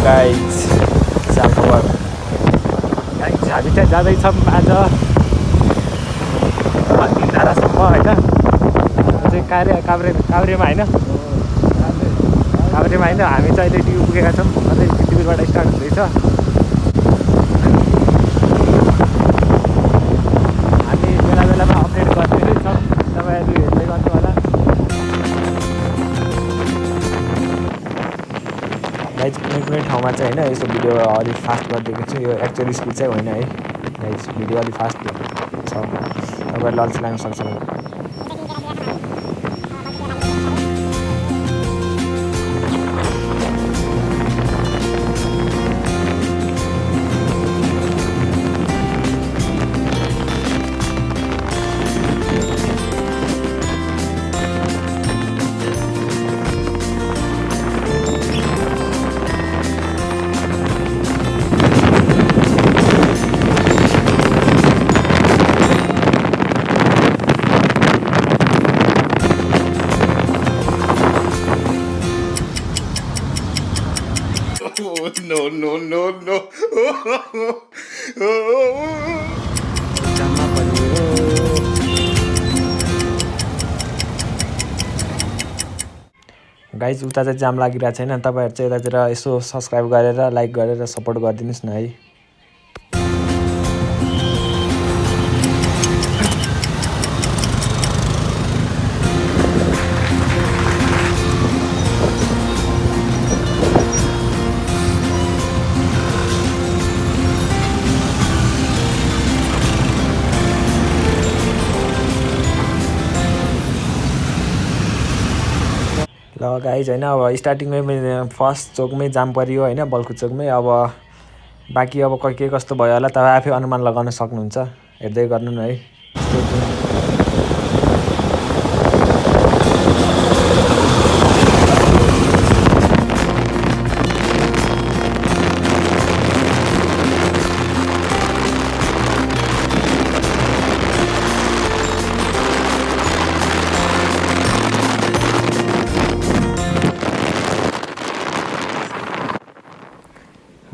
Guys हामी चाहिँ जाँदैछौँ आज तन्धारासम्म होइन चाहिँ काभ्रेमा होइन हामी चाहिँ अहिले टिभी पुगेका छौँ अझै टिभीबाट स्टार्ट हुँदैछ हामी बेला बेलामा अपडेट गर्दै नै छौँ तपाईँहरू हेर्दै गर्नु होला गाइज कुनै ठाउँमा चाहिँ होइन यस्तो भिडियो अलिक फास्ट गरिदिएको छु यो एक्चुअली स्पिड चाहिँ होइन है गाइज भिडियो अलिक फास्ट छ तपाईँहरूले अल्छी लाग्न सक्छ No. गाइज उता चाहिँ जाम लागिरहेको छैन तपाईँहरू चाहिँ यतातिर यसो सब्सक्राइब गरेर लाइक गरेर सपोर्ट गरिदिनुहोस् न है ल गाइज होइन अब स्टार्टिङमै फर्स्ट चोकमै जाम पऱ्यो होइन बल्खु चोकमै अब बाँकी अब के कस्तो भयो होला तपाईँ आफै अनुमान लगाउन सक्नुहुन्छ हेर्दै गर्नु न है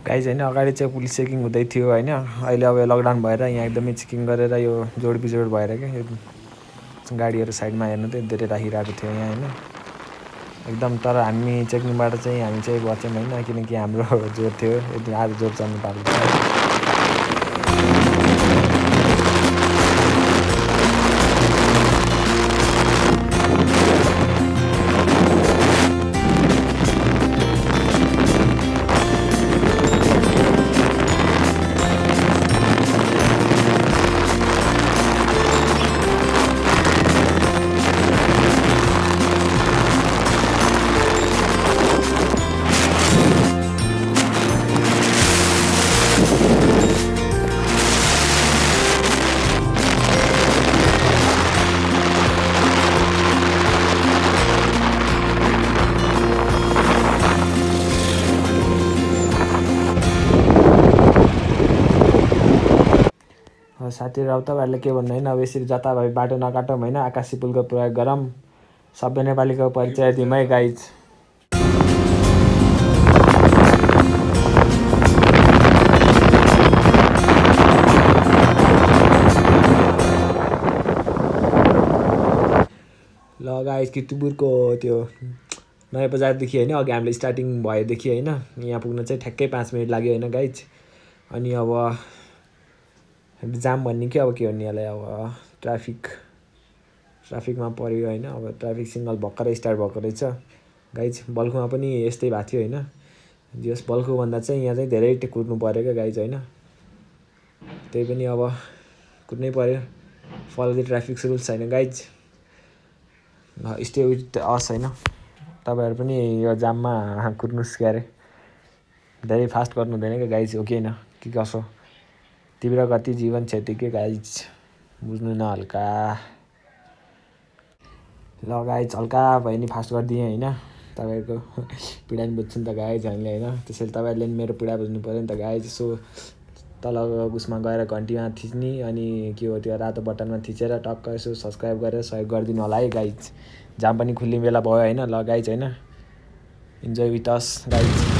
गाइज होइन अगाडि चाहिँ पुलिस चेकिङ हुँदै थियो होइन अहिले अब लकडाउन भएर यहाँ एकदमै चेकिङ गरेर यो जोडबिजोड भएर क्या यो गाडीहरू साइडमा हेर्नु चाहिँ धेरै राखिरहेको थियो यहाँ होइन एकदम तर हामी चेकिङबाट चाहिँ हामी चाहिँ बच्यौँ होइन किनकि हाम्रो जोड थियो यदि आज जोड चल्नु पाएको थियो साथीहरू अब तपाईँहरूले के भन्नु होइन अब यसरी जताभावी बाटो नकाटौँ होइन आकाशी पुलको प्रयोग गरौँ सबै नेपालीको परिचय दिउँ है गाइज ल गाइज किर्तिपुरको त्यो नयाँ बजारदेखि होइन अघि हामीले स्टार्टिङ भएदेखि होइन यहाँ पुग्न चाहिँ ठ्याक्कै 5 मिनट लाग्यो होइन गाइज अनि अब जाम भन्ने कि अब के भन्ने यसलाई अब ट्राफिकमा पऱ्यो होइन अब ट्राफिक सिग्नल भर्खरै स्टार्ट भएको रहेछ गाइज बल्खुमा पनि यस्तै भएको थियो होइन जस बल्खुभन्दा चाहिँ यहाँ चाहिँ धेरै कुद्नु पऱ्यो क्या गाइज होइन त्यही पनि अब कुद्नै पऱ्यो फलो द ट्राफिक रुल्स होइन गाइज स्टे विथ अस होइन तपाईँहरू पनि यो जाममा कुद्नुहोस् क्यारे धेरै फास्ट गर्नु हुँदैन क्या गाइज हो कि होइन के कसो तीव्र गति जीवन क्षति के गाइज बुझ्नु न हल्का ल गाइज हल्का भयो नि फास्ट गरिदिएँ होइन तपाईँहरूको पीडा नि बुझ्छु नि त गाइज हामीले होइन त्यसैले तपाईँहरूले पनि मेरो पीडा बुझ्नु पऱ्यो नि त गाइज यसो तल उसमा गएर घन्टीमा थिच्ने अनि के हो त्यो रातो बटनमा थिचेर टक्क यसो सब्सक्राइब गरेर सहयोग गरिदिनु होला है गाइज जाम पनि खुल्ने बेला भयो होइन ल गाइज होइन enjoy with us guys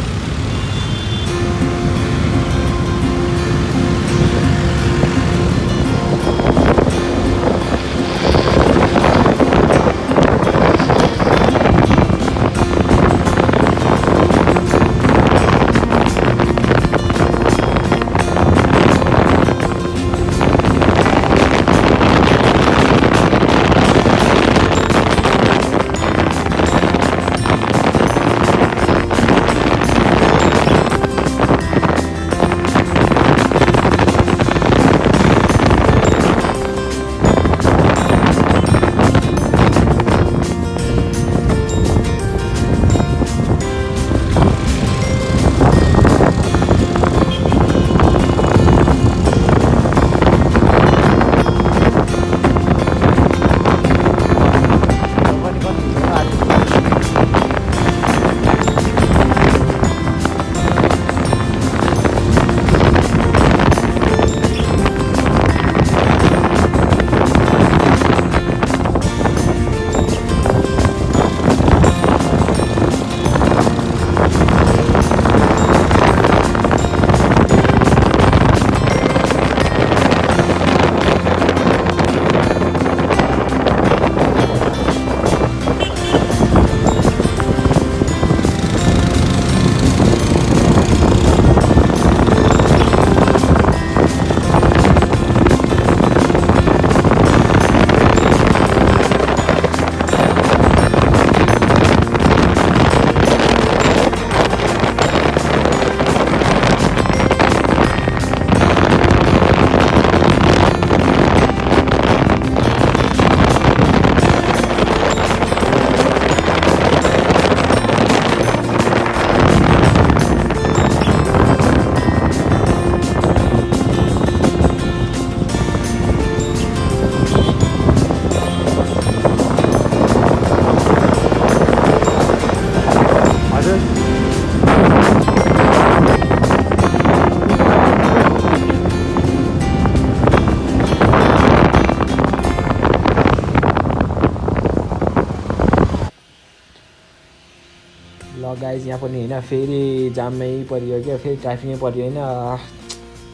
guys यहाँ पनि होइन फेरि जाममै परियो क्या, फेरि ट्राफिकै परियो होइन।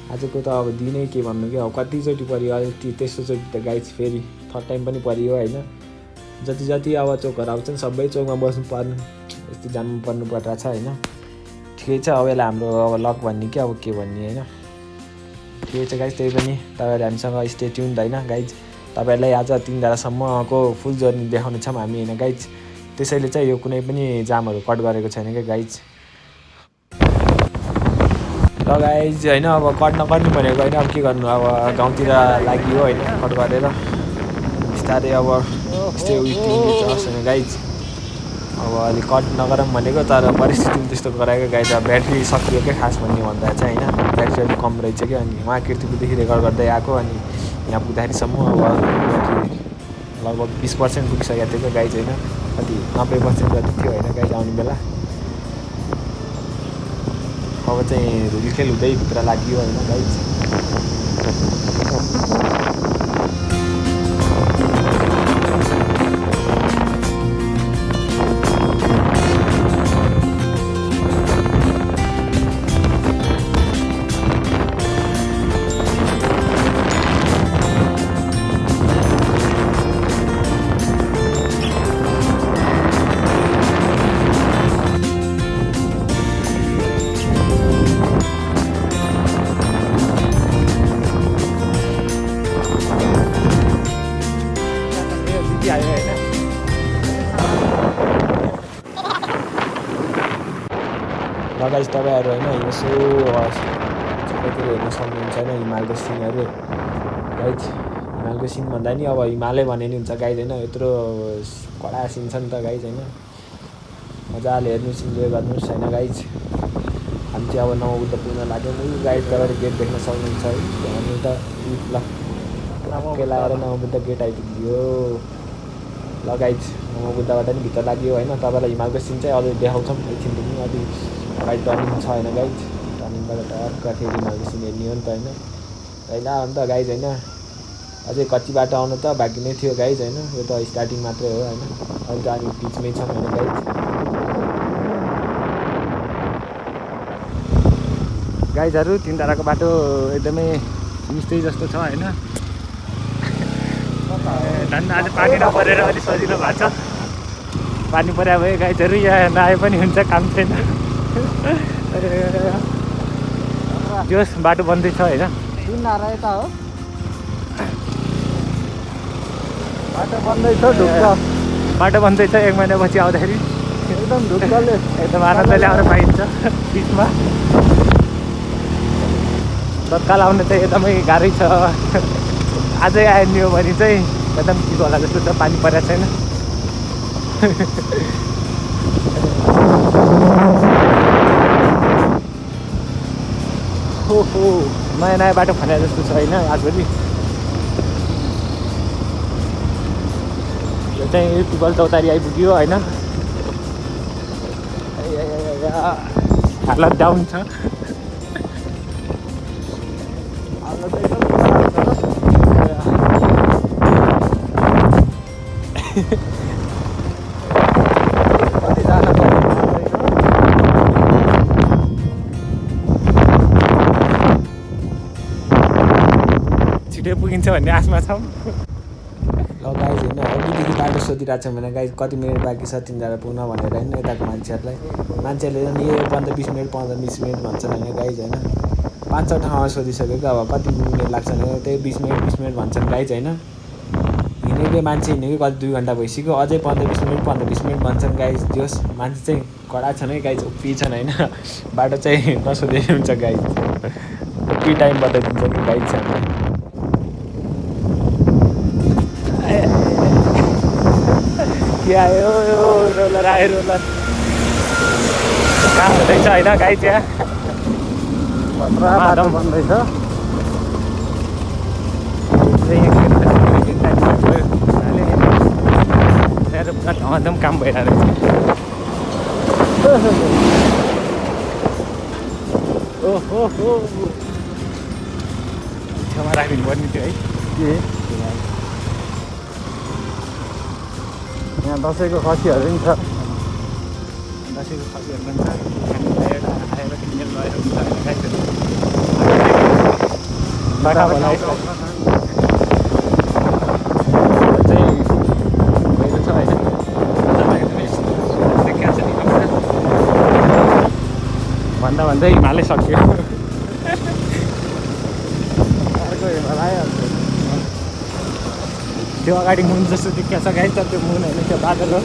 आजको त अब दिनै के भन्नु क्या, अब कतिचोटि परियो अहिले त्यस्तोचोटि त गाइज फेरि थर्ड टाइम पनि परियो होइन। जति जति अब चोकहरू आउँछन् सबै चोकमा बस्नु पर्नु, यस्तो जाममा पर्नु परिरहेको छ होइन। ठिकै छ अब यसलाई हाम्रो अब लक भन्ने क्या, अब के भन्ने होइन। ठिकै छ गाइज, त्यही पनि तपाईँहरू हामीसँग स्टे ट्युन्ड होइन गाइज। तपाईँहरूलाई आज तिनधारासम्मको फुल जर्नी देखाउनेछौँ हामी होइन गाइज। त्यसैले चाहिँ यो कुनै पनि जामहरू कट गरेको छैन क्या गाइज। ल गाइज होइन अब कट नगर्ने भनेको होइन, अब के गर्नु, अब गाउँतिर लागि हो होइन कट गरेर बिस्तारै अब स्टे विथ अस होइन गाइज। अब अलिक कट नगरौँ भनेको, तर परिस्थितिले त्यस्तो गराएको गाइज। अब ब्याट्री सकियो क्या खास भन्ने भन्दा चाहिँ होइन, ब्याट्री अलिक कम रहेछ क्या। अनि उहाँ किर्तिपुरदेखि रेकर्ड गर्दै आएको, अनि यहाँ पुग्दाखेरिसम्म अब ब्याट्री लगभग 20% पुगिसकेको थियो क्या गाइज होइन। कति 90% जति थियो होइन गाइज आउने बेला। अब चाहिँ धुलीखेल हुँदै भित्र लाग्यो होइन गाइज। गाइज तपाईँहरू होइन यसो सबैतिर हेर्न सक्नुहुन्छ होइन हिमालको सिनहरू गाइज। हिमालको सिन भन्दा नि अब हिमालय भने नि हुन्छ गाइज होइन, यत्रो कडा सिन छ नि त गाइज होइन। मजाले हेर्नुहोस्, इन्जोय गर्नुहोस् होइन गाइज। हामी चाहिँ अब नवबुद्ध पुग्न लाग्यौँ गाइज। तपाईँहरू गेट देख्न सक्नुहुन्छ है, हेर्नु त ल के लगाएर नवबुद्ध गेट आइपुग्यो। ल गाइज नवबुद्धबाट नि भित्र लाग्यो होइन। तपाईँलाई हिमालको सिन चाहिँ अझै देखाउँछौँ एकछिनदेखि। अलि गाइड टर्निङ छ होइन गाइज, टर्निङबाट टक्क फेरि हिमालको सिन हेर्ने हो नि त होइन। होइन अन्त गाइज होइन अझै कति बाटो आउनु त बाँकी नै थियो गाइज होइन। यो त स्टार्टिङ मात्रै हो होइन, अहिले त अलिक बिचमै छौँ होइन गाइज। गाइजहरू तिनधाराको बाटो एकदमै मिस्त्री जस्तो छ होइन। धन्न आज पानी नपरेर अलिक सजिलो भएको छ। पानी परे भए गाइजहरू यहाँ नआए पनि हुन्छ, काम छैन। जोस् बाटो बन्दैछ होइन। तिनधारा यता हो, बाटो बन्दैछ ढुक्क, बाटो बन्दैछ। 1 महिनापछि आउँदाखेरि एकदम ढुक्कले एकदम आनन्दले आउन पाइन्छ बिचमा। तत्काल आउनु चाहिँ एकदमै गाह्रै छ। आजै आइदियो भने चाहिँ एकदम ठिक होला जस्तो छ, पानी परेको छैन। ओहो नयाँ नयाँ बाटो खने जस्तो छ होइन आजभोलि। यो चाहिँ पिपल चौतारी आइपुग्यो होइन। हालत डाउन छ। छिटै पुगिन्छ भन्ने आशमा छौँ। ल गाइज होइन अघिदेखि बाटो सोधिरहेको छ भने गाइज कति मिनट बाँकी छ तिनधारा पुग्न भनेर होइन। यताको मान्छेहरूले नि यो 15-20 मिनट 15-20 मिनट भन्छन् होइन गाइज होइन। 5-6 ठाउँमा सोधिसकेको अब कति मिनट लाग्छ भने त्यही 20 मिनट भन्छन् गाइज होइन। हिँडेकै मान्छे हिँडेकै कति 2 घन्टा भइसक्यो, अझै 15-20 मिनट भन्छन् गाइज। जोस् मान्छे चाहिँ कडा छन् है गाइज, उप्पी छन् होइन। बाटो चाहिँ नसोधे हुन्छ गाइज, उप्पी टाइम बताइदिन्छ कि गाइज छ। के आयो रोलर आयो, रोलर काम हुँदैछ होइन गाइज। यहाँ बाटो बन्दैछ। एकदम काम भइरहेको रहेछ। ओहो छेउमा राखिदिनु पर्ने थियो है के यहाँ दसैँको खसीहरू पनि छ। दसैँको खसीहरू पनि छ खाने आएर किनेर लगेर हुन्छ होइन गाईहरू बाटा होला यसलाई चाहिँ गएको छ होइन भन्दा भन्दै हिमालय सक्यो अर्को हिमाल आइहाल्छ त्यो अगाडि मुन जस्तो देखिया छ गाई त त्यो मुन होइन त्यो बादल हो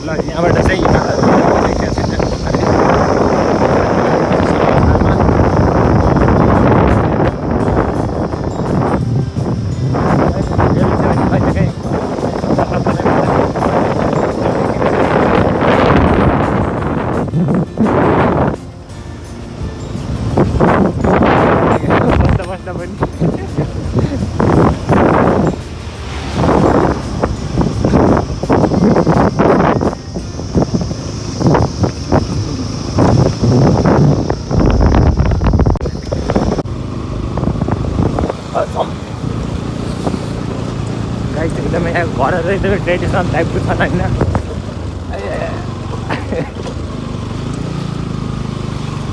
ल यहाँबाट चाहिँ हिमालहरू देखिया छैन गाई चाहिँ एकदमै घरहरू एकदमै ट्रेडिसनल टाइपको छन् होइन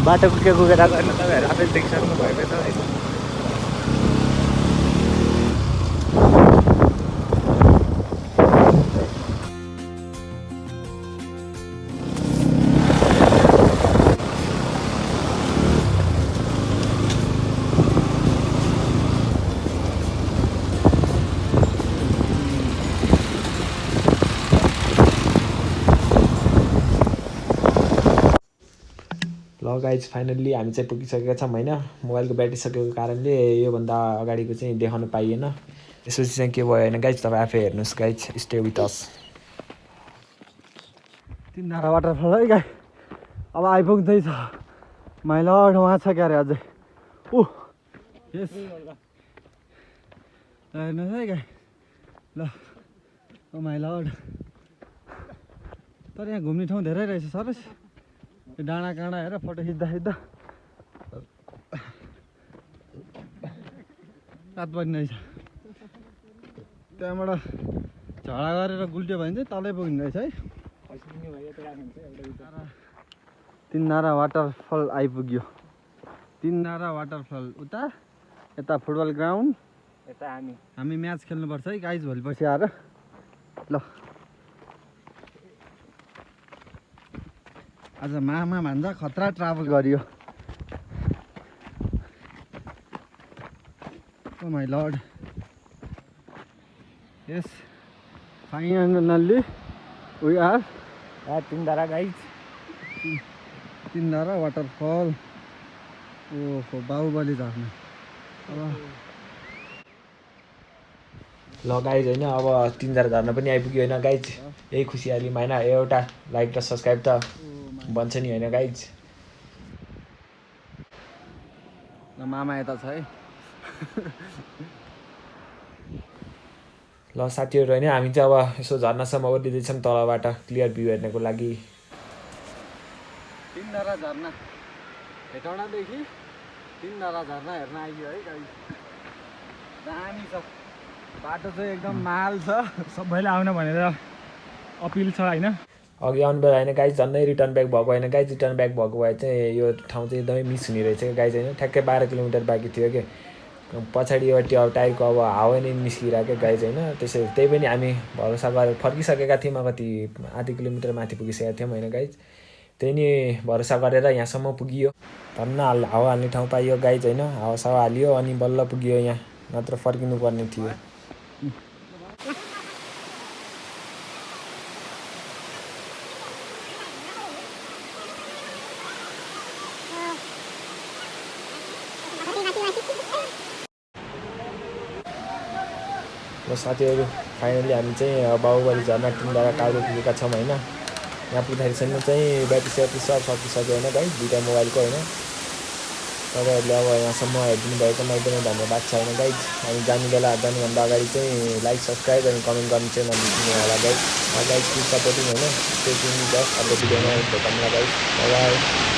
बाटो कुके कुकेर गर्न तपाईँहरू आफै देखिसक्नु भएको छ होइन ल गाइज फाइनल्ली हामी चाहिँ पुगिसकेका छौँ होइन मोबाइलको ब्याट्री सकेको कारणले योभन्दा अगाडिको चाहिँ देखाउन पाइएन त्यसपछि चाहिँ के भयो होइन गाइज तपाईँ आफै हेर्नुहोस् guys stay with us Tindhara waterfall है गाई अब आइपुग्दैछ माइला उहाँ छ क्यारे अझै ऊ यस हेर्नुहोस् है गाई ल ओ माइला तर यहाँ घुम्ने ठाउँ धेरै रहेछ सर डाँडा काँडा हेर फोटो खिच्दा रात पनि रहेछ त्यहाँबाट झडा गरेर गुल्ट्यो भने चाहिँ तलै पुग्ने रहेछ है तिनधारा वाटरफल आइपुग्यो तिनधारा वाटरफल उता यता फुटबल ग्राउन्ड यता हामी म्याच खेल्नुपर्छ है गाइज भोलिपर्सि आएर ल आज मामा भन्दा खतरा ट्राभल गरियो oh my lord yes finally we are Tindhara guys Tindhara waterfall ओहो बाहुबली झर्ना ल गाइज होइन अब तिनधारा झर्ना पनि आइपुग्यो होइन गाइज यही खुसियालीमा होइन एउटा लाइक र सब्सक्राइब त भन्छ नि होइन गाइज मामा यता छ है ल साथीहरू होइन हामी चाहिँ अब यसो झर्नासम्म ओर्लिँदैछौँ तलबाट क्लियर भ्यू हेर्नको लागि तिनधारा झर्ना हेटौँडादेखि तिनधारा झर्ना हेर्न आइयो है गाई दामी छ बाटो चाहिँ एकदम माल छ सबैले आउन भनेर अपिल छ होइन अघि आउनु बेला होइन गाइज झन्डै रिटर्न ब्याक भएको होइन गाइज रिटर्न ब्याक भएको भए चाहिँ यो ठाउँ चाहिँ एकदमै मिस हुने रहेछ क्या गाइज होइन ठ्याक्कै 12 किलोमिटर बाँकी थियो कि पछाडिपट्टि अब टायरको अब हावा नै निस्किरहेको गाइज होइन त्यसै त्यही पनि हामी भरोसा गरेर फर्किसकेका थियौँ कति आधी किलोमिटर माथि पुगिसकेका थियौँ होइन गाइज त्यही नि भरोसा गरेर यहाँसम्म पुगियो धन्न हावा हाल्ने ठाउँ पाइयो गाइज होइन हावासावा हालियो अनि बल्ल पुगियो यहाँ नत्र फर्किनु पर्ने थियो र साथीहरू फाइनली हामी चाहिँ बाहुबली झर्ना तिनधारा टाउको पुगेका छौँ होइन यहाँ पुग्दाखेरिसम्म चाहिँ ब्याट्री स्याट्री सब सकिसक्यो होइन गाइज दुईवटा मोबाइलको होइन तपाईँहरूले अब यहाँसम्म हेरिदिनु भएकोमा एकदमै धन्यवाद छ होइन गाइज हामी जानुभन्दा अगाडि चाहिँ लाइक सब्सक्राइब अनि कमेन्ट गर्नु चाहिँ नबिर्सिनु होला गाइज गाइज प्लिज सपोर्टिङ होइन स्टे ट्युन जस्ट अब भिडियोमा भेटौँला गाइज बाई